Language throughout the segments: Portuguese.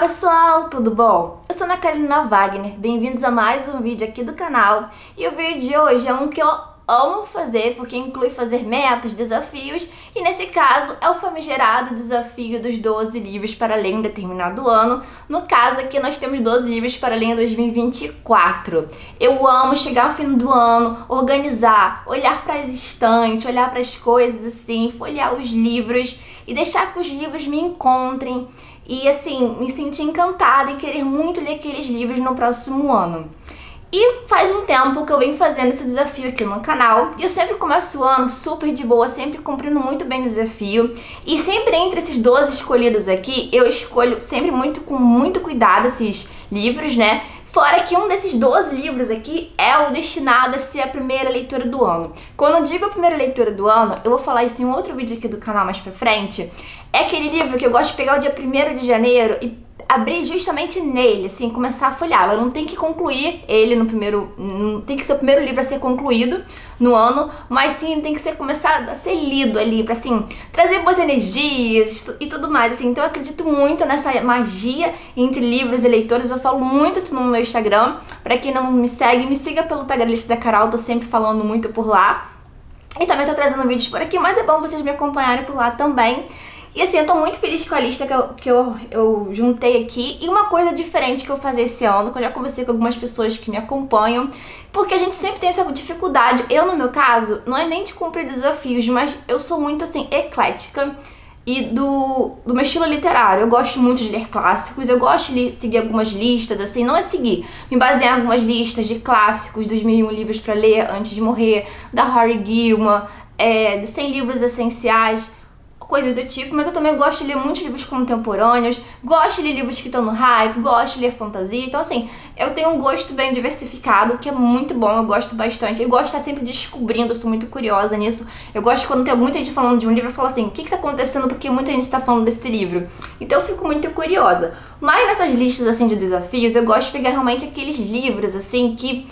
pessoal, tudo bom? Eu sou Ana Carolina Wagner, bem-vindos a mais um vídeo aqui do canal. E o vídeo de hoje é um que eu amo fazer, porque inclui fazer metas, desafios, e nesse caso é o famigerado desafio dos 12 livros para ler em determinado ano. No caso aqui nós temos 12 livros para ler em 2024. Eu amo chegar ao fim do ano, organizar, olhar para as estantes, olhar para as coisas assim, folhear os livros e deixar que os livros me encontrem. E assim, me sentir encantada e querer muito ler aqueles livros no próximo ano. E faz um tempo que eu venho fazendo esse desafio aqui no canal. E eu sempre começo o ano super de boa, sempre cumprindo muito bem o desafio. E sempre entre esses 12 escolhidos aqui, eu escolho sempre com muito cuidado esses livros, né? Fora que um desses 12 livros aqui é o destinado a ser a primeira leitura do ano. Quando eu digo a primeira leitura do ano, eu vou falar isso em um outro vídeo aqui do canal mais pra frente. É aquele livro que eu gosto de pegar o dia 1º de janeiro e abrir justamente nele, assim, começar a folheá-lo. Eu não tenho que concluir ele no primeiro... Não tem que ser o primeiro livro a ser concluído no ano, mas sim tem que ser começado a ser lido ali, pra assim, trazer boas energias e tudo mais, assim. Então eu acredito muito nessa magia entre livros e leitores. Eu falo muito isso no meu Instagram. Pra quem não me segue, me siga pelo Tagarelice da Carol, tô sempre falando muito por lá. E também tô trazendo vídeos por aqui, mas é bom vocês me acompanharem por lá também. E assim, eu tô muito feliz com a lista que eu juntei aqui. E uma coisa diferente que eu vou fazer esse ano, que eu já conversei com algumas pessoas que me acompanham, porque a gente sempre tem essa dificuldade. Eu, no meu caso, não é nem de cumprir desafios, mas eu sou muito, assim, eclética e do meu estilo literário. Eu gosto muito de ler clássicos, eu gosto de seguir algumas listas, assim, não é seguir, me basear em algumas listas de clássicos, dos 1001 livros pra ler antes de morrer, da Harry Gilman, de 100 livros essenciais, coisas do tipo, mas eu também gosto de ler muitos livros contemporâneos, gosto de ler livros que estão no hype, gosto de ler fantasia, então assim, eu tenho um gosto bem diversificado, que é muito bom, eu gosto bastante, eu gosto de estar sempre descobrindo, eu sou muito curiosa nisso, eu gosto quando tem muita gente falando de um livro, eu falo assim, o que tá acontecendo, porque muita gente tá falando desse livro, então eu fico muito curiosa. Mas nessas listas assim de desafios, eu gosto de pegar realmente aqueles livros assim que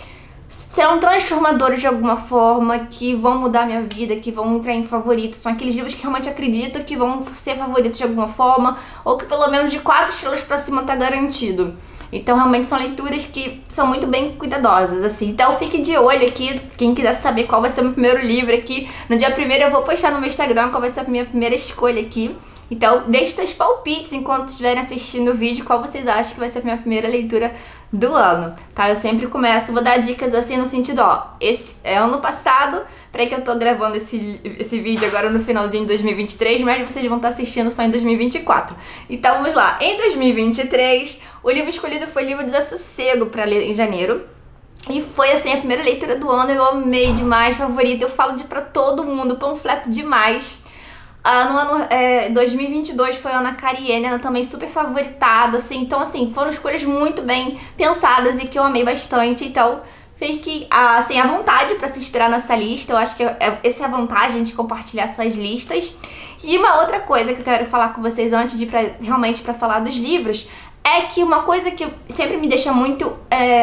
serão transformadores de alguma forma, que vão mudar a minha vida, que vão entrar em favoritos. São aqueles livros que realmente acredito que vão ser favoritos de alguma forma, ou que pelo menos de 4 estrelas pra cima tá garantido. Então realmente são leituras que são muito bem cuidadosas, assim. Então fique de olho aqui, quem quiser saber qual vai ser o meu primeiro livro aqui. No dia 1º eu vou postar no meu Instagram qual vai ser a minha primeira escolha aqui. Então deixe seus palpites enquanto estiverem assistindo o vídeo, qual vocês acham que vai ser a minha primeira leitura do ano, tá? Eu sempre começo, vou dar dicas assim no sentido, ó, esse é ano passado, peraí que eu tô gravando esse vídeo agora no finalzinho de 2023, mas vocês vão estar assistindo só em 2024. Então vamos lá, em 2023, o livro escolhido foi o livro Desassossego pra ler em janeiro. E foi assim a primeira leitura do ano, eu amei demais, favorita, eu falo pra todo mundo, panfleto demais. No ano 2022 foi a Ana Karenina, também super favoritada, assim. Então, assim, foram escolhas muito bem pensadas e que eu amei bastante. Então, fique, assim, à vontade pra se inspirar nessa lista. Eu acho que essa é a vantagem de compartilhar essas listas. E uma outra coisa que eu quero falar com vocês antes de realmente pra falar dos livros é que uma coisa que sempre me deixa muito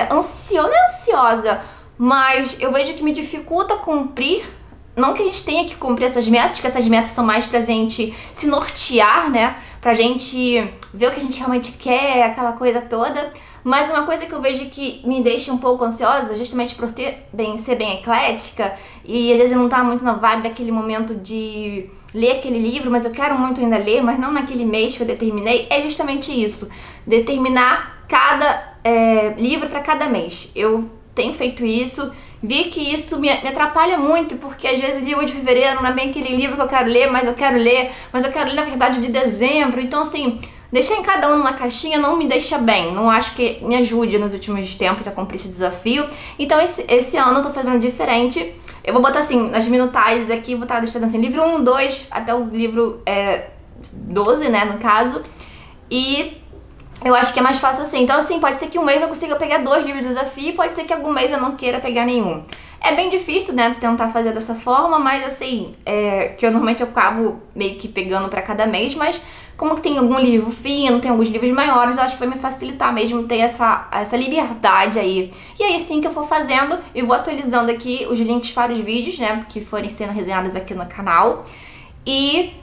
ansiosa, não é ansiosa, mas eu vejo que me dificulta cumprir. Não que a gente tenha que cumprir essas metas, que essas metas são mais pra gente se nortear, né? Pra gente ver o que a gente realmente quer, aquela coisa toda. Mas uma coisa que eu vejo que me deixa um pouco ansiosa, justamente por ser bem eclética, e às vezes eu não tá muito na vibe daquele momento de ler aquele livro, mas eu quero muito ainda ler, mas não naquele mês que eu determinei, é justamente isso. Determinar cada livro pra cada mês. Eu tenho feito isso. Vi que isso me atrapalha muito, porque às vezes o livro de fevereiro não é bem aquele livro que eu quero ler, mas eu quero ler na verdade de dezembro. Então assim, deixar em cada um numa caixinha não me deixa bem, não acho que me ajude nos últimos tempos a cumprir esse desafio. Então esse ano eu tô fazendo diferente. Eu vou botar assim, nas minutagens aqui, vou estar deixando assim, livro 1, 2, até o livro 12, né, no caso. E eu acho que é mais fácil assim. Então assim, pode ser que um mês eu consiga pegar 2 livros de desafio, pode ser que algum mês eu não queira pegar nenhum. É bem difícil, né, tentar fazer dessa forma, mas assim, que eu normalmente acabo meio que pegando pra cada mês, mas como que tem algum livro fino, tem alguns livros maiores, eu acho que vai me facilitar mesmo ter essa liberdade aí. E aí assim que eu for fazendo, eu vou atualizando aqui os links para os vídeos, né, que forem sendo resenhados aqui no canal. E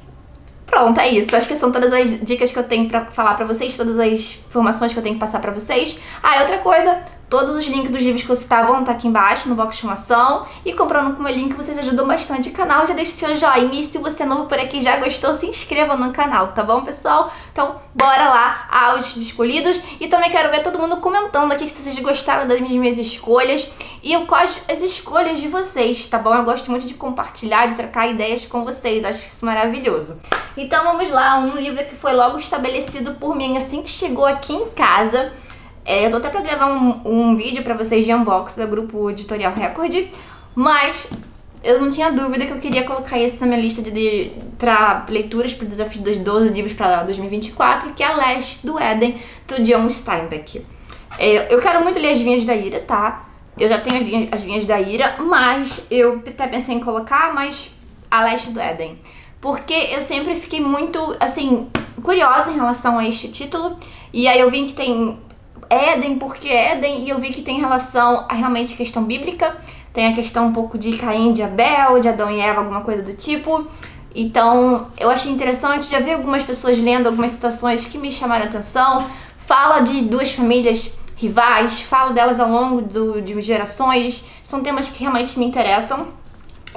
pronto, é isso. Acho que são todas as dicas que eu tenho pra falar pra vocês, todas as informações que eu tenho que passar pra vocês. Ah, e outra coisa, todos os links dos livros que eu citar vão estar aqui embaixo, no box de informação. E comprando com o meu link, vocês ajudam bastante o canal. Já deixe seu joinha e se você é novo por aqui já gostou, se inscreva no canal, tá bom, pessoal? Então, bora lá aos escolhidos. E também quero ver todo mundo comentando aqui se vocês gostaram das minhas escolhas. E quais as escolhas de vocês, tá bom? Eu gosto muito de compartilhar, de trocar ideias com vocês. Acho isso maravilhoso. Então, vamos lá. Um livro que foi logo estabelecido por mim assim que chegou aqui em casa. Eu tô até pra gravar um vídeo pra vocês de unboxing do grupo Editorial Record, mas eu não tinha dúvida que eu queria colocar esse na minha lista pra leituras pro desafio dos 12 livros pra 2024, que é A Leste do Éden, do John Steinbeck. Eu quero muito ler As Vinhas da Ira, tá? Eu já tenho As Vinhas da Ira, mas eu até pensei em colocar, mas A Leste do Éden. Porque eu sempre fiquei muito, assim, curiosa em relação a este título, e aí eu vi que tem Éden, porque Éden, e eu vi que tem relação a realmente questão bíblica, tem a questão um pouco de Caim, de Abel, de Adão e Eva, alguma coisa do tipo. Então eu achei interessante, já vi algumas pessoas lendo algumas situações que me chamaram a atenção. Fala de duas famílias rivais, fala delas ao longo de gerações, são temas que realmente me interessam.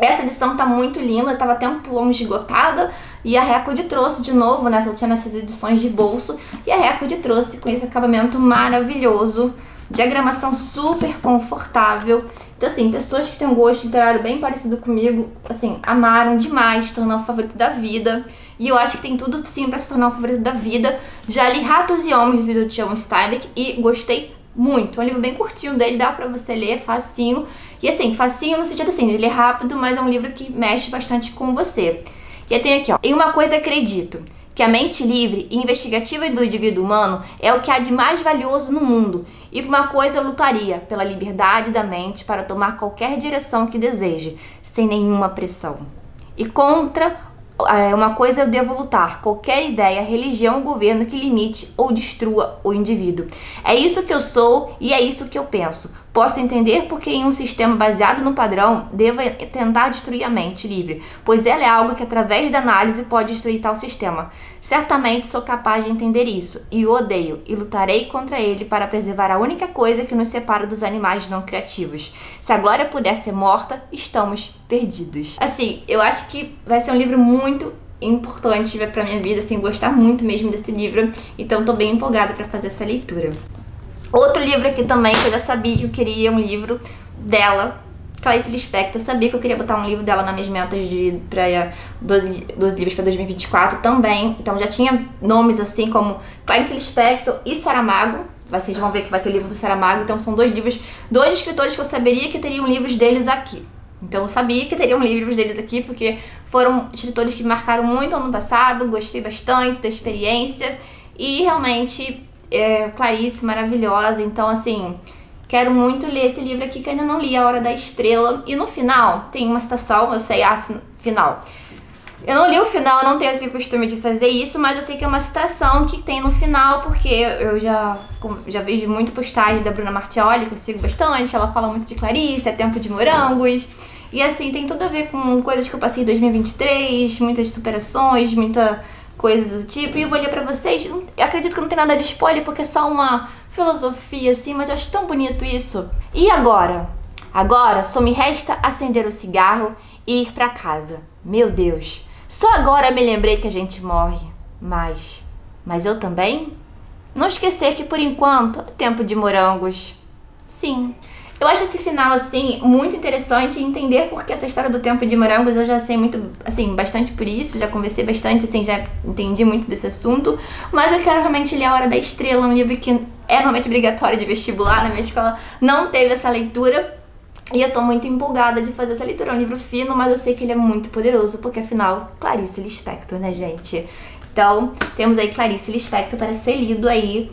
Essa edição tá muito linda, tava até um pouco esgotada e a Record trouxe de novo, né? Só tinha nessas edições de bolso e a Record trouxe com esse acabamento maravilhoso, diagramação super confortável. Então assim, pessoas que têm um gosto literário bem parecido comigo, assim, amaram demais, tornou o favorito da vida. E eu acho que tem tudo sim pra se tornar o favorito da vida. Já li Ratos e Homens do John Steinbeck e gostei muito. É um livro bem curtinho dele, dá pra você ler, facinho. E assim, facinho no sentido assim, ele é rápido, mas é um livro que mexe bastante com você. E aí tem aqui, ó. Em uma coisa acredito, que a mente livre e investigativa do indivíduo humano é o que há de mais valioso no mundo. E por uma coisa eu lutaria, pela liberdade da mente para tomar qualquer direção que deseje, sem nenhuma pressão. E contra uma coisa eu devo lutar, qualquer ideia, religião ou governo que limite ou destrua o indivíduo. É isso que eu sou e é isso que eu penso. Posso entender porque em um sistema baseado no padrão, devo tentar destruir a mente livre, pois ela é algo que através da análise pode destruir tal sistema. Certamente sou capaz de entender isso, e o odeio, e lutarei contra ele para preservar a única coisa que nos separa dos animais não criativos. Se a glória puder ser morta, estamos perdidos. Assim, eu acho que vai ser um livro muito importante pra minha vida, assim, gostar muito mesmo desse livro, então tô bem empolgada pra fazer essa leitura. Outro livro aqui também, que eu já sabia que eu queria um livro dela, Clarice Lispector. Eu sabia que eu queria botar um livro dela nas minhas metas pra 12 livros pra 2024 também. Então já tinha nomes assim como Clarice Lispector e Saramago. Vocês vão ver que vai ter o livro do Saramago. Então são dois livros, dois escritores que eu saberia que teriam livros deles aqui. Então eu sabia que teriam livros deles aqui, porque foram escritores que me marcaram muito ano passado. Gostei bastante da experiência e realmente... Clarice, maravilhosa. Então assim, quero muito ler esse livro aqui que eu ainda não li, A Hora da Estrela. E no final tem uma citação, eu sei, final. Eu não li o final, eu não tenho esse costume de fazer isso, mas eu sei que é uma citação que tem no final, porque eu já vejo muito postagem da Bruna Martioli, que eu sigo bastante. Ela fala muito de Clarice, É Tempo de Morangos. E assim, tem tudo a ver com coisas que eu passei em 2023, muitas superações, muita coisa do tipo, e eu vou ler pra vocês. Eu acredito que não tem nada de spoiler, porque é só uma filosofia assim, mas eu acho tão bonito isso. E agora? Agora só me resta acender o cigarro e ir pra casa. Meu Deus, só agora me lembrei que a gente morre. Mas eu também? Não esquecer que por enquanto é tempo de morangos. Sim. Eu acho esse final, assim, muito interessante, entender porque essa história do tempo de morangos eu já sei muito, assim, bastante por isso, já conversei bastante, assim, já entendi muito desse assunto, mas eu quero realmente ler A Hora da Estrela, um livro que é normalmente obrigatório de vestibular, na minha escola não teve essa leitura, e eu tô muito empolgada de fazer essa leitura. É um livro fino, mas eu sei que ele é muito poderoso, porque afinal, Clarice Lispector, né, gente? Então, temos aí Clarice Lispector para ser lido aí.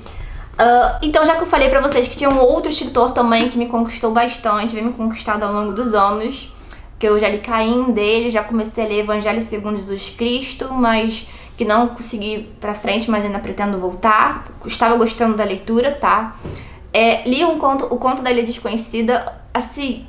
Então, já que eu falei pra vocês que tinha um outro escritor também que me conquistou bastante, vem me conquistado ao longo dos anos, que eu já li Caim dele, já comecei a ler Evangelho segundo Jesus Cristo, mas que não consegui ir pra frente, mas ainda pretendo voltar. Estava gostando da leitura, tá? Li o Conto da Ilha Desconhecida, assim,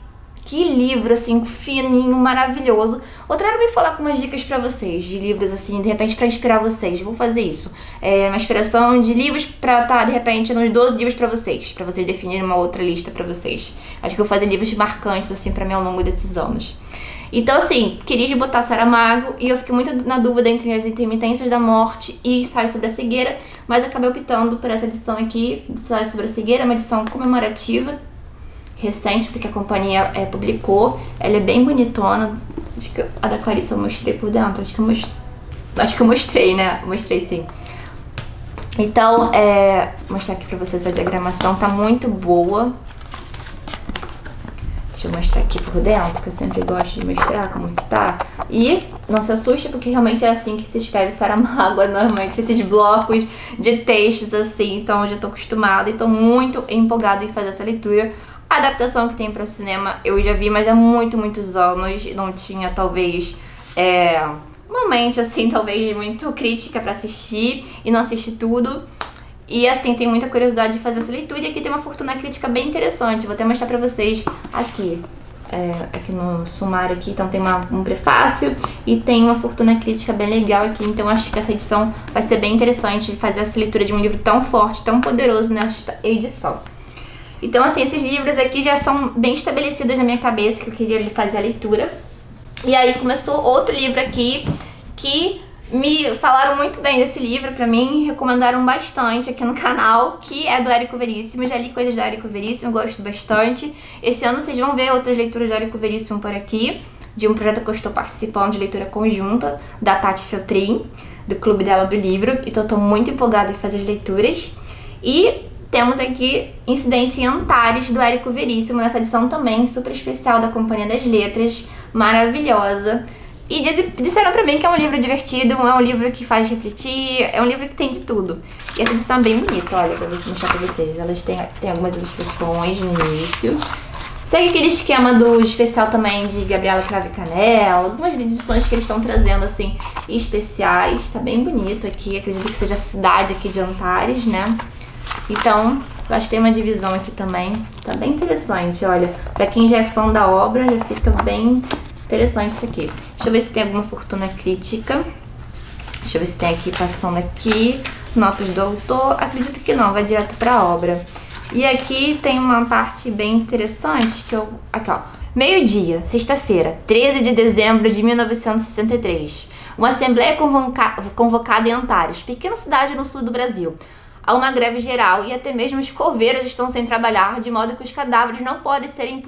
Que livro, assim, fininho, maravilhoso. Outra hora eu vim falar com umas dicas pra vocês, de livros, assim, de repente pra inspirar vocês. Vou fazer isso. É uma inspiração de livros pra estar, de repente, nos 12 livros pra vocês definirem uma outra lista pra vocês. Acho que eu vou fazer livros marcantes, assim, pra mim ao longo desses anos. Então, assim, queria botar Saramago e eu fiquei muito na dúvida entre as intermitências da morte e Ensaio sobre a cegueira, mas acabei optando por essa edição aqui, Ensaio sobre a cegueira, uma edição comemorativa, recente, que a companhia publicou. Ela é bem bonitona. Acho que a da Clarice eu mostrei por dentro. Acho que eu mostrei, né? Mostrei sim. Então, vou mostrar aqui pra vocês a diagramação. Tá muito boa. Deixa eu mostrar aqui por dentro, que eu sempre gosto de mostrar como que tá. E não se assuste, porque realmente é assim que se escreve Saramago, normalmente esses blocos de textos assim. Então eu já tô acostumada e tô muito empolgada em fazer essa leitura. A adaptação que tem para o cinema eu já vi, mas há muitos anos. Não tinha, talvez, uma mente, assim, talvez muito crítica para assistir e não assisti tudo. E, assim, tem muita curiosidade de fazer essa leitura. E aqui tem uma fortuna crítica bem interessante. Vou até mostrar pra vocês aqui. Aqui no sumário aqui, então tem um prefácio e tem uma fortuna crítica bem legal aqui. Então acho que essa edição vai ser bem interessante fazer essa leitura de um livro tão forte, tão poderoso nesta edição. Então, assim, esses livros aqui já são bem estabelecidos na minha cabeça, que eu queria fazer a leitura. E aí começou outro livro aqui, que me falaram muito bem desse livro pra mim, recomendaram bastante aqui no canal, que é do Érico Veríssimo. Eu já li coisas do Érico Veríssimo, gosto bastante. Esse ano vocês vão ver outras leituras do Érico Veríssimo por aqui, de um projeto que eu estou participando de leitura conjunta, da Tati Feltrin, do clube dela do livro. Então eu tô muito empolgada em fazer as leituras. E temos aqui Incidente em Antares, do Érico Veríssimo, nessa edição também super especial da Companhia das Letras, maravilhosa. E disseram pra mim que é um livro divertido, é um livro que faz refletir, é um livro que tem de tudo. E essa edição é bem bonita, olha, pra mostrar pra vocês. Elas têm algumas ilustrações no início. Segue aquele esquema do especial também de Gabriela Cravo e Canela, algumas edições que eles estão trazendo, assim, especiais. Tá bem bonito aqui, acredito que seja a cidade aqui de Antares, né? Então, eu acho que tem uma divisão aqui também, tá bem interessante, olha. Pra quem já é fã da obra, já fica bem interessante isso aqui. Deixa eu ver se tem alguma fortuna crítica. Deixa eu ver se tem aqui, passando aqui, notas do autor. Acredito que não, vai direto pra obra. E aqui tem uma parte bem interessante, que eu... Aqui, ó. Meio-dia, sexta-feira, 13 de dezembro de 1963. Uma assembleia convocada em Antares, pequena cidade no sul do Brasil. Há uma greve geral e até mesmo os coveiros estão sem trabalhar, de modo que os cadáveres não podem ser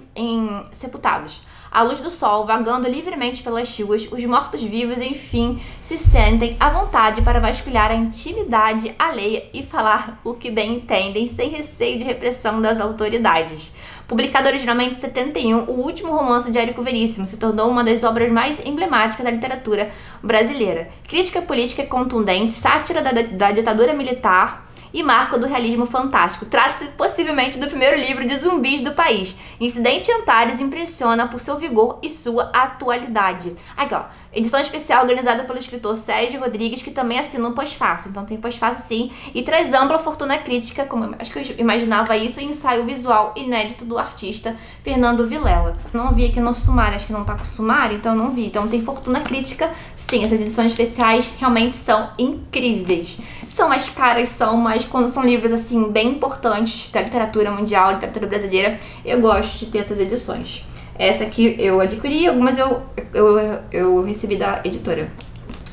sepultados. À luz do sol, vagando livremente pelas ruas, os mortos-vivos, enfim, se sentem à vontade para vasculhar a intimidade alheia e falar o que bem entendem, sem receio de repressão das autoridades. Publicado originalmente em 71, o último romance de Érico Veríssimo se tornou uma das obras mais emblemáticas da literatura brasileira. Crítica política contundente, sátira da ditadura militar e marco do realismo fantástico. Trata-se possivelmente do primeiro livro de zumbis do país. Incidente em Antares impressiona por seu vigor e sua atualidade. Aqui, ó. Edição especial organizada pelo escritor Sérgio Rodrigues, que também assina um pós-fácil. Então tem pós-fácil sim. E traz ampla fortuna crítica, como acho que eu imaginava isso, e ensaio visual inédito do artista Fernando Vilela. Não vi aqui no sumário, acho que não tá com sumário, então eu não vi. Então tem fortuna crítica, sim. Essas edições especiais realmente são incríveis. São mais caras, mas quando são livros assim bem importantes da literatura mundial, literatura brasileira, eu gosto de ter essas edições. Essa aqui eu adquiri, algumas eu recebi da editora.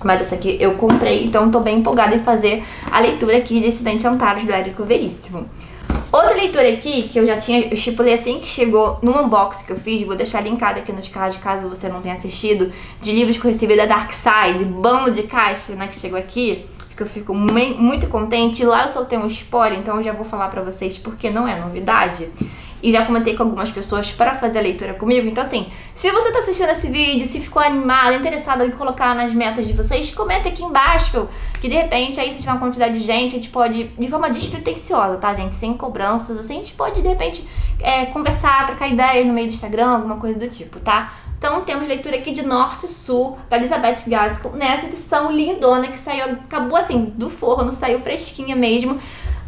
Mas essa aqui eu comprei, então tô bem empolgada em fazer a leitura aqui de Incidente em Antares, do Érico Veríssimo. Outra leitura aqui, que eu estipulei assim que chegou no unboxing que eu fiz, vou deixar linkado aqui nos cards caso você não tenha assistido, de livros que eu recebi da Dark Side, bando de caixa, né, que chegou aqui, que eu fico muito contente. Lá eu soltei um spoiler, então eu já vou falar pra vocês porque não é novidade. E já comentei com algumas pessoas para fazer a leitura comigo. Então assim, se você tá assistindo esse vídeo, se ficou animado, interessado em colocar nas metas de vocês, comenta aqui embaixo, que de repente aí se tiver uma quantidade de gente, a gente pode, de forma despretensiosa, tá gente, sem cobranças, assim, a gente pode de repente conversar, trocar ideias no meio do Instagram, alguma coisa do tipo, tá? Então temos leitura aqui de Norte e Sul, da Elizabeth Gaskell, nessa edição lindona que saiu, acabou assim, do forno, saiu fresquinha mesmo.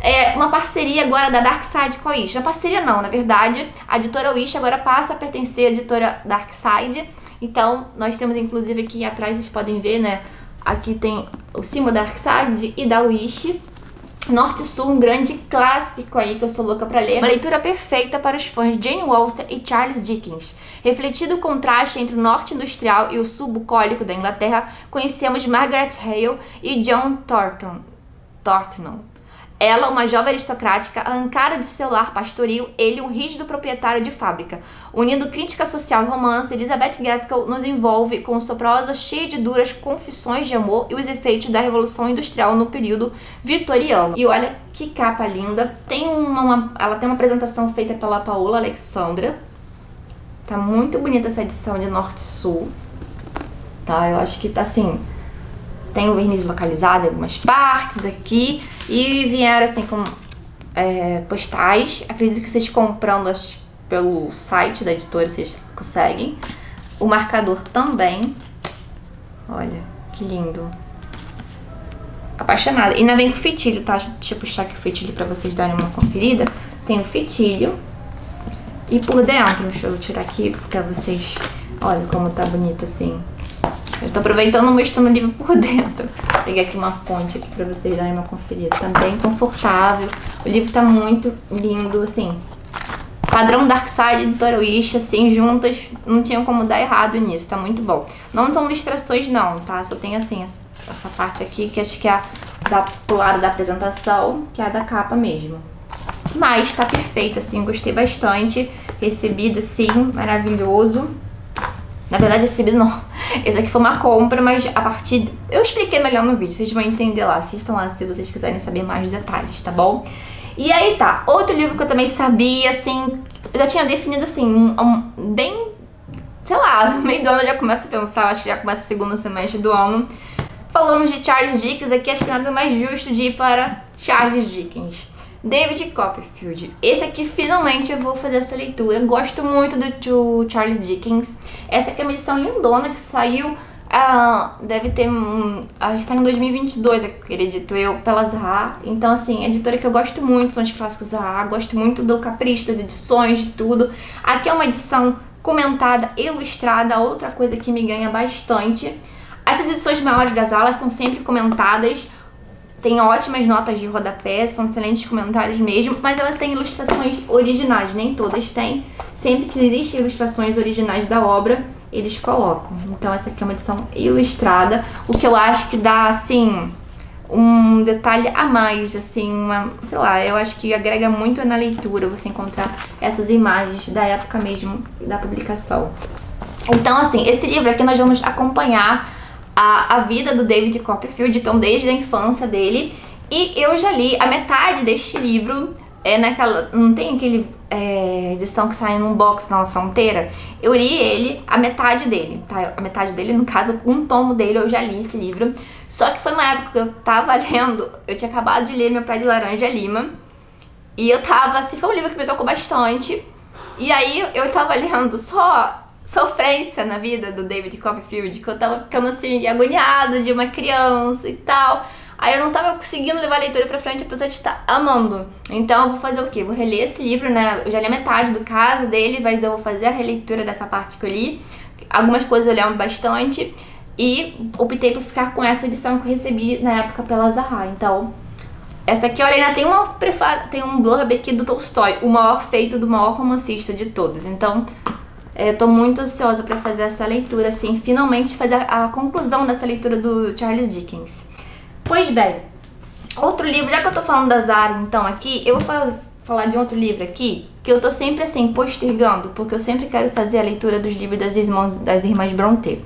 É uma parceria agora da Darkside com a Wish. Uma parceria não, na verdade, a editora Wish agora passa a pertencer à editora Darkside. Então, nós temos inclusive aqui atrás, vocês podem ver, né? Aqui tem o símbolo da Darkside e da Wish. Norte e Sul, um grande clássico aí que eu sou louca pra ler. Uma leitura perfeita para os fãs de Jane Austen e Charles Dickens. Refletido o contraste entre o norte industrial e o sul bucólico da Inglaterra, conhecemos Margaret Hale e John Thornton. Ela, uma jovem aristocrática, arrancada de seu lar pastoril, ele, um rígido proprietário de fábrica. Unindo crítica social e romance, Elizabeth Gaskell nos envolve com sua prosa cheia de duras confissões de amor e os efeitos da Revolução Industrial no período vitoriano. E olha que capa linda. Ela tem uma apresentação feita pela Paola Alexandra. Tá muito bonita essa edição de Norte e Sul. Tá, eu acho que tá assim... Tem o verniz localizado em algumas partes aqui. E vieram assim com postais. Acredito que vocês comprando pelo site da editora, vocês conseguem. O marcador também. Olha, que lindo. Apaixonada. E ainda vem com fitilho, tá? Deixa eu puxar aqui o fitilho pra vocês darem uma conferida. Tem o fitilho. E por dentro, deixa eu tirar aqui pra vocês... Olha como tá bonito assim. Eu tô aproveitando mostrando o livro por dentro. Vou pegar aqui uma fonte aqui pra vocês darem uma conferida. Tá bem confortável. O livro tá muito lindo, assim. Padrão Darkside e Editora Wish, assim, juntas. Não tinham como dar errado nisso. Tá muito bom. Não são ilustrações não, tá? Só tem, assim, essa parte aqui, que acho que é pro lado da apresentação, que é a da capa mesmo. Mas tá perfeito, assim. Gostei bastante. Recebido, assim, maravilhoso. Na verdade, recebido não. Esse aqui foi uma compra, mas a partir... Eu expliquei melhor no vídeo, vocês vão entender lá. Assistam lá se vocês quiserem saber mais detalhes, tá bom? E aí tá, outro livro que eu também sabia, assim... Eu já tinha definido, assim, bem... Sei lá, no meio do ano eu já começo a pensar, acho que já começa o segundo semestre do ano. Falamos de Charles Dickens aqui, acho que nada mais justo de ir para Charles Dickens. David Copperfield. Esse aqui, finalmente, eu vou fazer essa leitura. Gosto muito do Charles Dickens. Essa aqui é uma edição lindona que saiu... deve ter... saiu em 2022, acredito eu, pela Zaha. Então, assim, é editora que eu gosto muito, são os clássicos Zaha. Gosto muito do capricho, das edições, de tudo. Aqui é uma edição comentada, ilustrada. Outra coisa que me ganha bastante. Essas edições maiores das alas são sempre comentadas. Tem ótimas notas de rodapé, são excelentes comentários mesmo, mas elas têm ilustrações originais, nem todas têm. Sempre que existem ilustrações originais da obra, eles colocam. Então essa aqui é uma edição ilustrada, o que eu acho que dá, assim, um detalhe a mais, assim, sei lá, eu acho que agrega muito na leitura você encontrar essas imagens da época mesmo da publicação. Então, assim, esse livro aqui nós vamos acompanhar a vida do David Copperfield, então desde a infância dele. E eu já li a metade deste livro, não tem aquele edição que sai num box na fronteira? Eu li ele, a metade dele, tá? A metade dele, no caso, um tomo dele, eu já li esse livro. Só que foi uma época que eu tava lendo, eu tinha acabado de ler Meu Pé de Laranja Lima. E eu tava, assim, foi um livro que me tocou bastante. E aí eu tava lendo só... sofrência na vida do David Copperfield, que eu tava ficando assim, agoniada de uma criança e tal. Aí eu não tava conseguindo levar a leitura pra frente, apesar de estar amando. Então eu vou fazer o quê? Vou reler esse livro, né? Eu já li a metade do caso dele, mas eu vou fazer a releitura dessa parte que eu li. Algumas coisas eu lembro bastante. E optei por ficar com essa edição que eu recebi na época pela Zaha. Então, essa aqui, olha, ainda tem um blurb aqui do Tolstói, o maior feito do maior romancista de todos. Então... tô muito ansiosa pra fazer essa leitura, assim, finalmente fazer a conclusão dessa leitura do Charles Dickens. Pois bem, outro livro, já que eu tô falando da Zara, então, aqui, eu vou falar de outro livro aqui, que eu tô sempre, assim, postergando, porque eu sempre quero fazer a leitura dos livros das irmãs Brontë.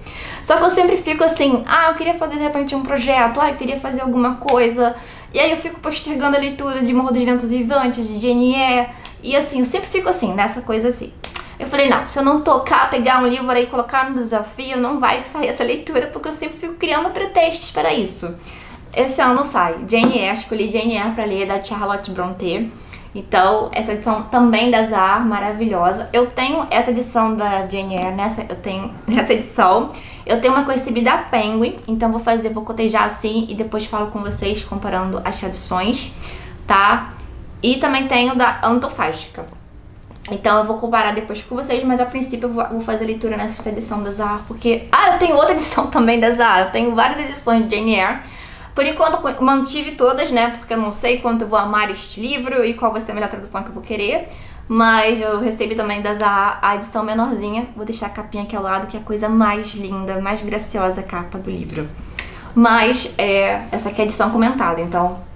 Só que eu sempre fico assim, eu queria fazer, de repente, um projeto, eu queria fazer alguma coisa, e aí eu fico postergando a leitura de Morro dos Ventos Vivantes, de Jane Eyre, e assim, eu sempre fico assim, nessa coisa assim. Eu falei, não, se eu não pegar um livro aí e colocar no desafio, não vai sair essa leitura, porque eu sempre fico criando pretextos para isso. Esse ano sai Jane Eyre, escolhi Jane Eyre pra ler, da Charlotte Brontë. Então, essa edição também da Zaha, maravilhosa. Eu tenho essa edição da Jane Eyre, eu tenho essa edição. Eu tenho uma que eu recebi da Penguin, então vou cotejar assim e depois falo com vocês comparando as traduções. tá? E também tenho da Antofástica. Então eu vou comparar depois com vocês, mas a princípio eu vou fazer leitura nessa edição da Zahar, porque... eu tenho outra edição também da Zahar, eu tenho várias edições de Jane Eyre. Por enquanto eu mantive todas, né, porque eu não sei quanto eu vou amar este livro e qual vai ser a melhor tradução que eu vou querer. Mas eu recebi também da Zahar a edição menorzinha, vou deixar a capinha aqui ao lado, que é a coisa mais linda, mais graciosa a capa do livro. Mas essa aqui é a edição comentada, então...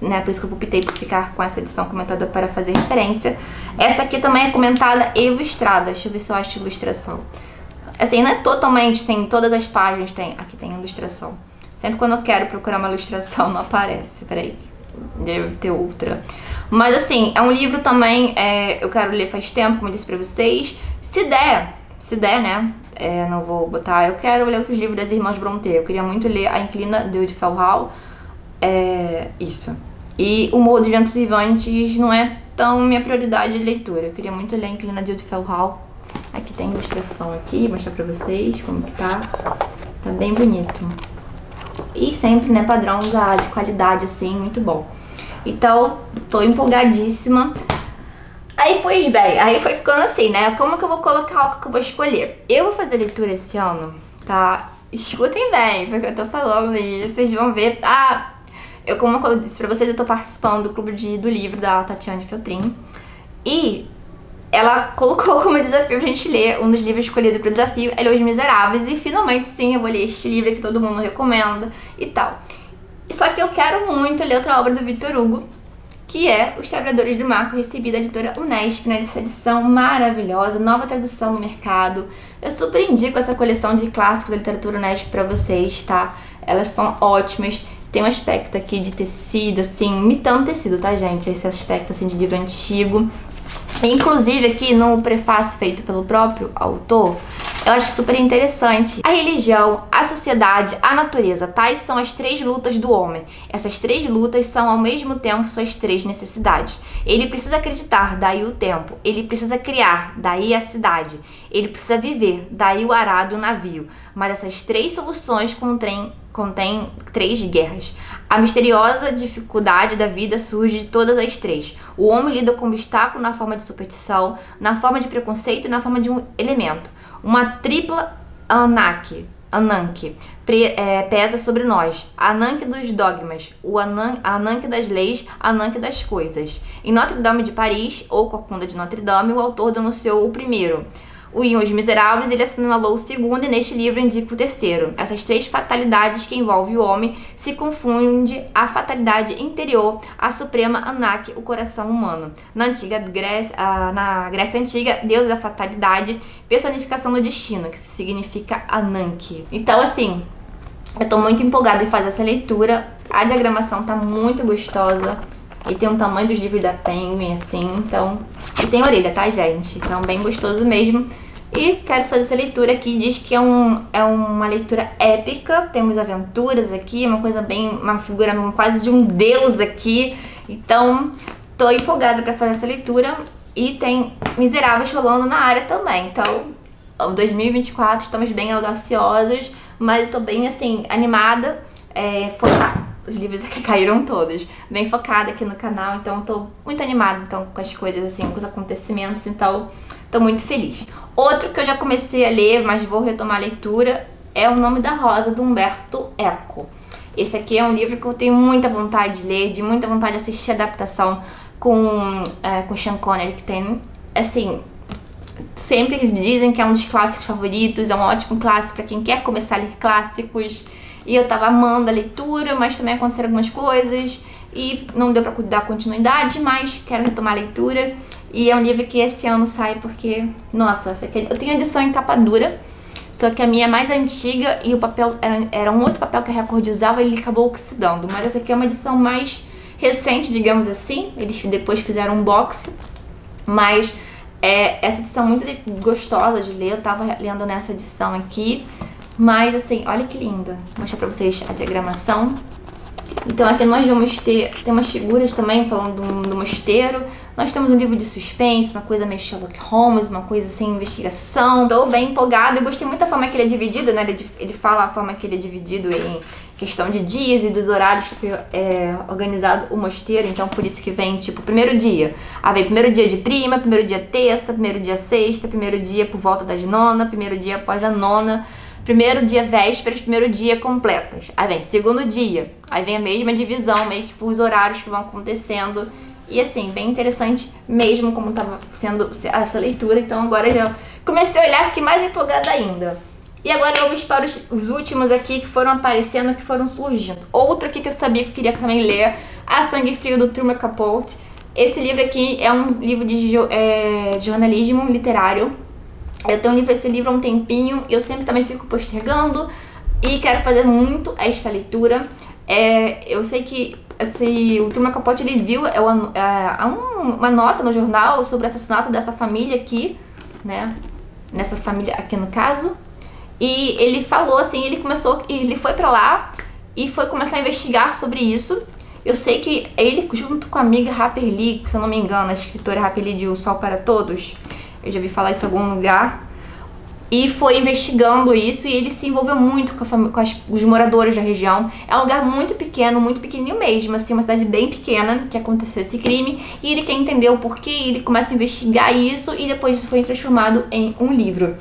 né, por isso que eu optei por ficar com essa edição comentada para fazer referência. Essa aqui também é comentada e ilustrada. Deixa eu ver se eu acho ilustração. Assim, não é totalmente, tem todas as páginas, aqui tem ilustração. Sempre quando eu quero procurar uma ilustração não aparece. Peraí, deve ter outra. Mas assim, é um livro também, eu quero ler faz tempo, como eu disse pra vocês. Se der, né, não vou botar. Eu quero ler outros livros das Irmãs Brontë. Eu queria muito ler A Inquilina de Oudifel Hall. Isso. E O Morro dos Ventos Vivantes não é tão minha prioridade de leitura. Eu queria muito ler A Inquilina de Oudifel Hall. Aqui tem ilustração aqui, vou mostrar pra vocês como que tá. Tá bem bonito. E sempre, né, padrão de qualidade, assim, muito bom. Então, tô empolgadíssima. Aí, pois bem, aí foi ficando assim, né? Como que eu vou colocar o que eu vou escolher? Eu vou fazer leitura esse ano, tá? Escutem bem, porque eu tô falando e vocês vão ver. Como eu disse pra vocês, eu tô participando do clube do livro da Tatiane Feltrin. E ela colocou como desafio pra gente ler um dos livros escolhidos pro desafio, é Os Miseráveis. E finalmente, sim, eu vou ler este livro que todo mundo recomenda e tal. Só que eu quero muito ler outra obra do Victor Hugo, que é Os Trabalhadores do Mar, que eu recebi da editora Unesp, nessa edição maravilhosa, nova tradução no mercado. Eu super indico essa coleção de clássicos da literatura Unesp pra vocês, tá? Elas são ótimas. Tem um aspecto aqui de tecido, assim, imitando tecido, tá, gente? Esse aspecto, assim, de livro antigo. Inclusive, aqui no prefácio feito pelo próprio autor, eu acho super interessante. A religião, a sociedade, a natureza, tais são as três lutas do homem. Essas três lutas são, ao mesmo tempo, suas três necessidades. Ele precisa acreditar, daí o tempo. Ele precisa criar, daí a cidade. Ele precisa viver, daí o arado e o navio. Mas essas três soluções contém três guerras. A misteriosa dificuldade da vida surge de todas as três. O homem lida com o obstáculo na forma de superstição, na forma de preconceito e na forma de um elemento. Uma tripla Ananke pesa sobre nós. A Ananke dos dogmas, a Ananke das leis, a Ananke das coisas. Em Notre-Dame de Paris, ou Corcunda de Notre-Dame, o autor denunciou o primeiro. Em Os Miseráveis, ele assinalou o segundo e neste livro indica o terceiro. Essas três fatalidades que envolvem o homem se confunde a fatalidade interior, a suprema Ananke, o coração humano. Na Grécia Antiga, deusa da fatalidade, personificação do destino, que significa Ananke. Então, assim, eu tô muito empolgada em fazer essa leitura. A diagramação tá muito gostosa. E tem um tamanho dos livros da Penguin, assim, então... E tem orelha, tá, gente? Então, bem gostoso mesmo. E quero fazer essa leitura aqui. Diz que é uma leitura épica. Temos aventuras aqui, uma coisa bem... Uma figura quase de um deus aqui. Então, tô empolgada pra fazer essa leitura. E tem Miseráveis rolando na área também. Então, 2024, estamos bem audaciosos. Mas eu tô bem, assim, animada. Os livros aqui caíram todos. Bem focada aqui no canal, então eu tô muito animada então, com as coisas, assim, com os acontecimentos, então tô muito feliz. Outro que eu já comecei a ler, mas vou retomar a leitura, é O Nome da Rosa, do Umberto Eco. Esse aqui é um livro que eu tenho muita vontade de ler, de muita vontade de assistir a adaptação com Sean Connery, que tem, assim... Sempre dizem que é um dos clássicos favoritos, é um ótimo clássico pra quem quer começar a ler clássicos. E eu tava amando a leitura, mas também aconteceram algumas coisas e não deu pra dar continuidade, mas quero retomar a leitura. E é um livro que esse ano sai porque, nossa, eu tenho a edição em capa dura, só que a minha é mais antiga e o papel era um outro papel que a Record usava e ele acabou oxidando. Mas essa aqui é uma edição mais recente, digamos assim, eles depois fizeram um box, mas essa edição é muito gostosa de ler, eu tava lendo nessa edição aqui. Mas assim, olha que linda. Vou mostrar pra vocês a diagramação. Então aqui nós vamos tem umas figuras também falando do mosteiro. Nós temos um livro de suspense, uma coisa meio Sherlock Holmes, uma coisa assim, investigação. Tô bem empolgada, eu gostei muito da forma que ele é dividido, né? Ele fala a forma que ele é dividido questão de dias e dos horários que foi organizado o mosteiro. Então por isso que vem tipo primeiro dia. Vem primeiro dia de prima, primeiro dia terça, primeiro dia sexta, primeiro dia por volta das nona, primeiro dia após a nona, primeiro dia vésperas, primeiro dia completas. Aí vem segundo dia, aí vem a mesma divisão, meio que por os horários que vão acontecendo. E assim, bem interessante mesmo como estava sendo essa leitura. Então agora já comecei a olhar, fiquei mais empolgada ainda. E agora vamos para os últimos aqui que foram aparecendo, que foram surgindo. Outro aqui que eu sabia que eu queria também ler, A Sangue Frio, do Truman Capote. Esse livro aqui é um livro de jornalismo literário. Eu tenho esse livro há um tempinho, eu sempre também fico postergando e quero fazer muito esta leitura. Eu sei que o Truman Capote, ele viu uma nota no jornal sobre o assassinato dessa família aqui, né? Nessa família aqui no caso. E ele falou assim, ele foi pra lá e foi começar a investigar sobre isso. Eu sei que ele, junto com a amiga Harper Lee, se eu não me engano, a escritora Harper Lee de O Sol para Todos, eu já vi falar isso em algum lugar, e foi investigando isso, e ele se envolveu muito com os moradores da região. É um lugar muito pequeno, muito pequenininho mesmo, assim, uma cidade bem pequena que aconteceu esse crime, e ele quer entender o porquê, e ele começa a investigar isso, e depois isso foi transformado em um livro.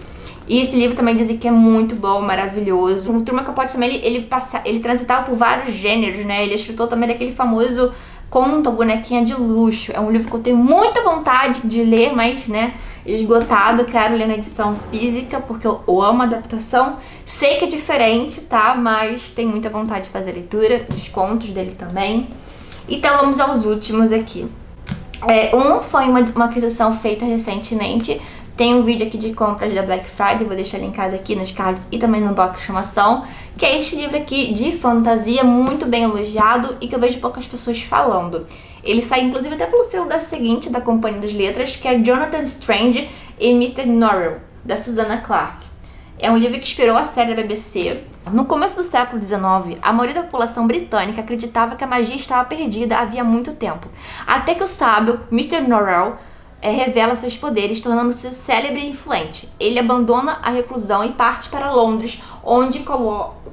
E esse livro também dizem que é muito bom, maravilhoso. O Truman Capote também, ele transitava por vários gêneros, né? Ele é escritor também daquele famoso conto, Bonequinha de Luxo. É um livro que eu tenho muita vontade de ler, mas, né, esgotado. Quero ler na edição física, porque eu amo a adaptação. Sei que é diferente, tá? Mas tenho muita vontade de fazer a leitura dos contos dele também. Então vamos aos últimos aqui. Foi uma aquisição feita recentemente. Tem um vídeo aqui de compras da Black Friday, vou deixar linkado aqui nos cards e também no box de informação, que é este livro aqui de fantasia, muito bem elogiado e que eu vejo poucas pessoas falando. Ele sai inclusive até pelo selo da seguinte, da Companhia das Letras, que é Jonathan Strange e Mr. Norrell, da Susanna Clarke. É um livro que inspirou a série da BBC. No começo do século XIX, a maioria da população britânica acreditava que a magia estava perdida havia muito tempo, até que o sábio Mr. Norrell revela seus poderes, tornando-se célebre e influente. Ele abandona a reclusão e parte para Londres, onde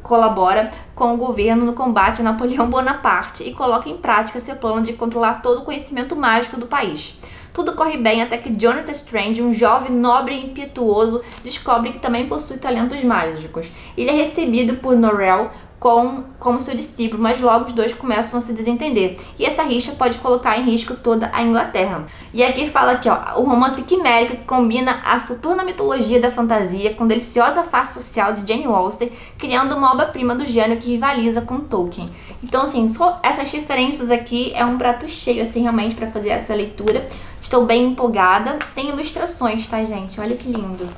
colabora com o governo no combate a Napoleão Bonaparte e coloca em prática seu plano de controlar todo o conhecimento mágico do país. Tudo corre bem até que Jonathan Strange, um jovem nobre e impetuoso, descobre que também possui talentos mágicos. Ele é recebido por Norrell como seu discípulo, mas logo os dois começam a se desentender. E essa rixa pode colocar em risco toda a Inglaterra. E aqui fala aqui, ó, o romance quimérico que combina a soturna mitologia da fantasia com deliciosa face social de Jane Austen, criando uma obra-prima do gênero que rivaliza com Tolkien. Então, assim, só essas diferenças aqui é um prato cheio, assim, realmente, para fazer essa leitura. Estou bem empolgada. Tem ilustrações, tá, gente? Olha que lindo.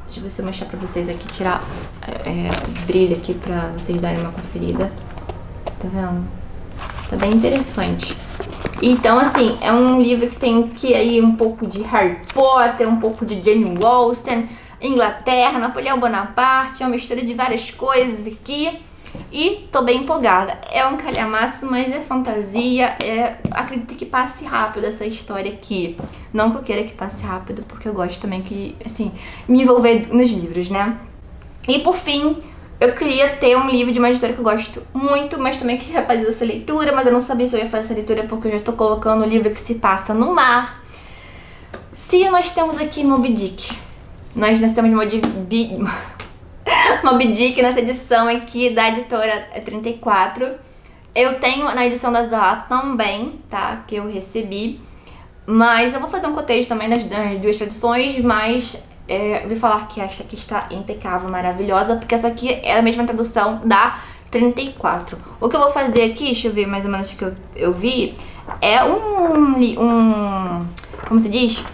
Deixa eu ver se eu mostrar pra vocês aqui, tirar brilho aqui pra vocês darem uma conferida. Tá vendo? Tá bem interessante. Então, assim, é um livro que tem aí um pouco de Harry Potter, um pouco de Jane Austen, Inglaterra, Napoleão Bonaparte, é uma mistura de várias coisas aqui. E tô bem empolgada. É um calhamaço, mas é fantasia. Acredito que passe rápido essa história aqui. Não que eu queira que passe rápido, porque eu gosto também que, assim, me envolver nos livros, né? E por fim, eu queria ter um livro de uma editora que eu gosto muito, mas também queria fazer essa leitura, mas eu não sabia se eu ia fazer essa leitura porque eu já tô colocando um livro que se passa no mar. Se nós temos aqui Moby Dick, nós temos Moby Dick nessa edição aqui da editora 34. Eu tenho na edição da Zaha também, tá? Que eu recebi. Mas eu vou fazer um cotejo também nas duas traduções, mas eu ouvi falar que esta aqui está impecável, maravilhosa, porque essa aqui é a mesma tradução da 34. O que eu vou fazer aqui, deixa eu ver mais ou menos o que eu vi, é como se diz?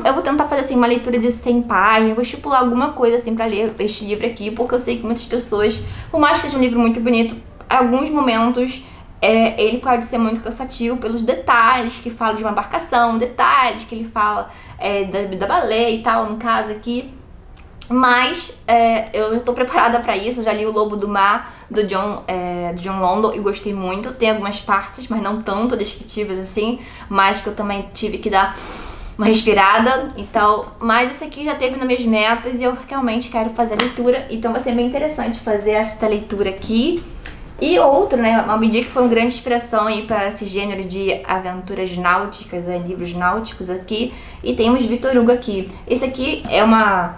Eu vou tentar fazer assim uma leitura de 100 páginas, vou estipular alguma coisa assim pra ler este livro aqui, porque eu sei que muitas pessoas, por mais que seja um livro muito bonito, em alguns momentos ele pode ser muito cansativo pelos detalhes que fala de uma embarcação, detalhes que ele fala da baleia e tal, no caso aqui. Mas eu já tô preparada pra isso, eu já li O Lobo do Mar, do John London, e gostei muito. Tem algumas partes, mas não tanto descritivas assim, mas que eu também tive que dar uma respirada. Então, mas esse aqui já teve nas minhas metas e eu realmente quero fazer a leitura. Então vai ser bem interessante fazer essa leitura aqui. E outro, né, Moby Dick foi uma grande inspiração aí para esse gênero de aventuras náuticas, livros náuticos aqui. E temos Victor Hugo aqui. Esse aqui é uma...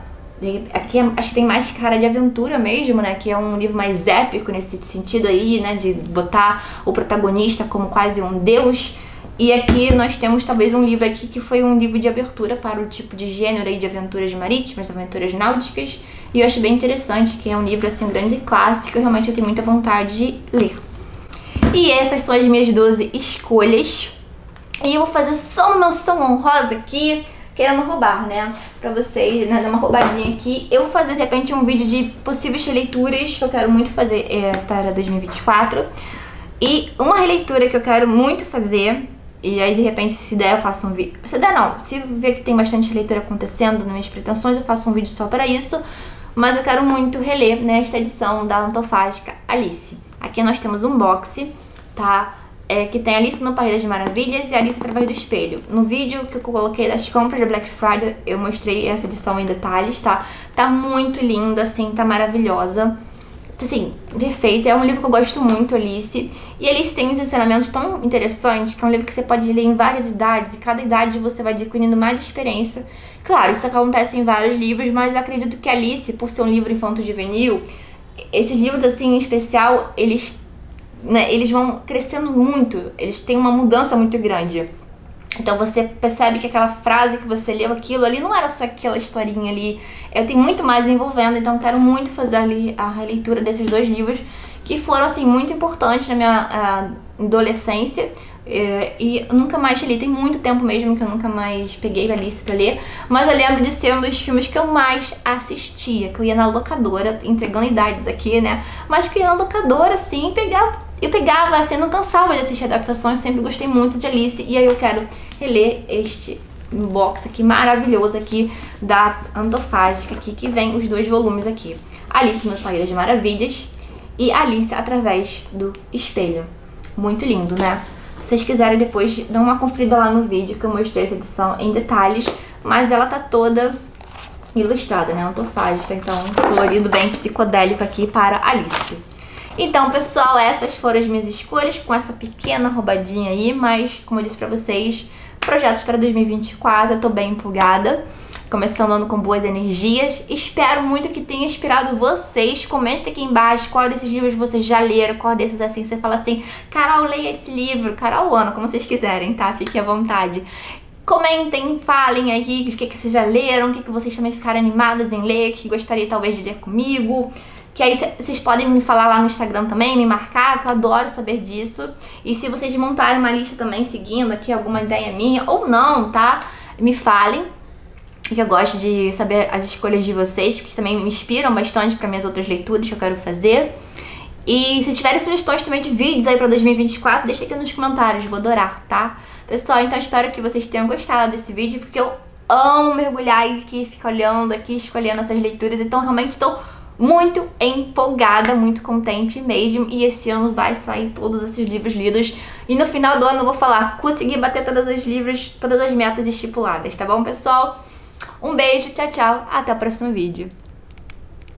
Aqui acho que tem mais cara de aventura mesmo, né? Que é um livro mais épico nesse sentido aí, né? De botar o protagonista como quase um deus. E aqui nós temos talvez um livro aqui que foi um livro de abertura para o tipo de gênero aí de aventuras marítimas, aventuras náuticas. E eu acho bem interessante, que é um livro assim, um grande clássico, e realmente eu tenho muita vontade de ler. E essas são as minhas 12 escolhas. E eu vou fazer só uma menção honrosa aqui, querendo roubar, né? Pra vocês, né? Dar uma roubadinha aqui. Eu vou fazer, de repente, um vídeo de possíveis releituras que eu quero muito fazer para 2024. E uma releitura que eu quero muito fazer, e aí, de repente, se der, eu faço um vídeo. Se der, não. Se ver que tem bastante releitura acontecendo nas minhas pretensões, eu faço um vídeo só para isso. Mas eu quero muito reler, né, esta edição da Antofágica Alice. Aqui nós temos um box, tá? Que tem Alice no País das Maravilhas e Alice através do espelho. No vídeo que eu coloquei das compras da Black Friday, eu mostrei essa edição em detalhes, tá? Tá muito linda, assim, tá maravilhosa. Assim, perfeita. É um livro que eu gosto muito, Alice. E Alice tem uns ensinamentos tão interessantes, que é um livro que você pode ler em várias idades, e cada idade você vai adquirindo mais experiência. Claro, isso acontece em vários livros, mas eu acredito que Alice, por ser um livro infanto-juvenil, esses livros, assim, em especial, eles vão crescendo muito, eles têm uma mudança muito grande. Então você percebe que aquela frase que você leu, aquilo ali, não era só aquela historinha ali. Tem muito mais envolvendo, então quero muito fazer ali a releitura desses dois livros, que foram, assim, muito importantes na minha adolescência. E eu nunca mais li, tem muito tempo mesmo que eu nunca mais peguei Alice pra ler. Mas eu lembro de ser um dos filmes que eu mais assistia, que eu ia na locadora, entregando idades aqui, né? Mas que eu ia na locadora, assim, eu pegava, assim, não cansava de assistir adaptações, sempre gostei muito de Alice. E aí eu quero reler este box aqui, maravilhoso aqui, da Antofágica aqui, que vem os dois volumes aqui. Alice no País das Maravilhas e Alice através do espelho. Muito lindo, né? Se vocês quiserem depois, dá uma conferida lá no vídeo que eu mostrei essa edição em detalhes. Mas ela tá toda ilustrada, né? Antofágica, então colorido bem psicodélico aqui para Alice. Então, pessoal, essas foram as minhas escolhas, com essa pequena roubadinha aí. Mas, como eu disse pra vocês, projetos para 2024, eu tô bem empolgada. Começando o ano com boas energias. Espero muito que tenha inspirado vocês. Comenta aqui embaixo qual desses livros vocês já leram, qual desses, assim, você fala assim, Carol, leia esse livro, Carol, Ana, como vocês quiserem, tá? Fiquem à vontade. Comentem, falem aí o que vocês já leram, o que vocês também ficaram animadas em ler, que gostaria talvez de ler comigo. Que aí vocês podem me falar lá no Instagram também, me marcar, que eu adoro saber disso. E se vocês montarem uma lista também, seguindo aqui alguma ideia minha, ou não, tá? Me falem, que eu gosto de saber as escolhas de vocês, porque também me inspiram bastante para minhas outras leituras que eu quero fazer. E se tiverem sugestões também de vídeos aí pra 2024, deixa aqui nos comentários, vou adorar, tá? Pessoal, então espero que vocês tenham gostado desse vídeo, porque eu amo mergulhar e aqui, ficar olhando aqui, escolhendo essas leituras. Então realmente estou muito empolgada, muito contente mesmo. E esse ano vai sair todos esses livros lidos. E no final do ano eu vou falar, consegui bater todas as metas estipuladas, tá bom, pessoal? Um beijo, tchau, tchau, até o próximo vídeo.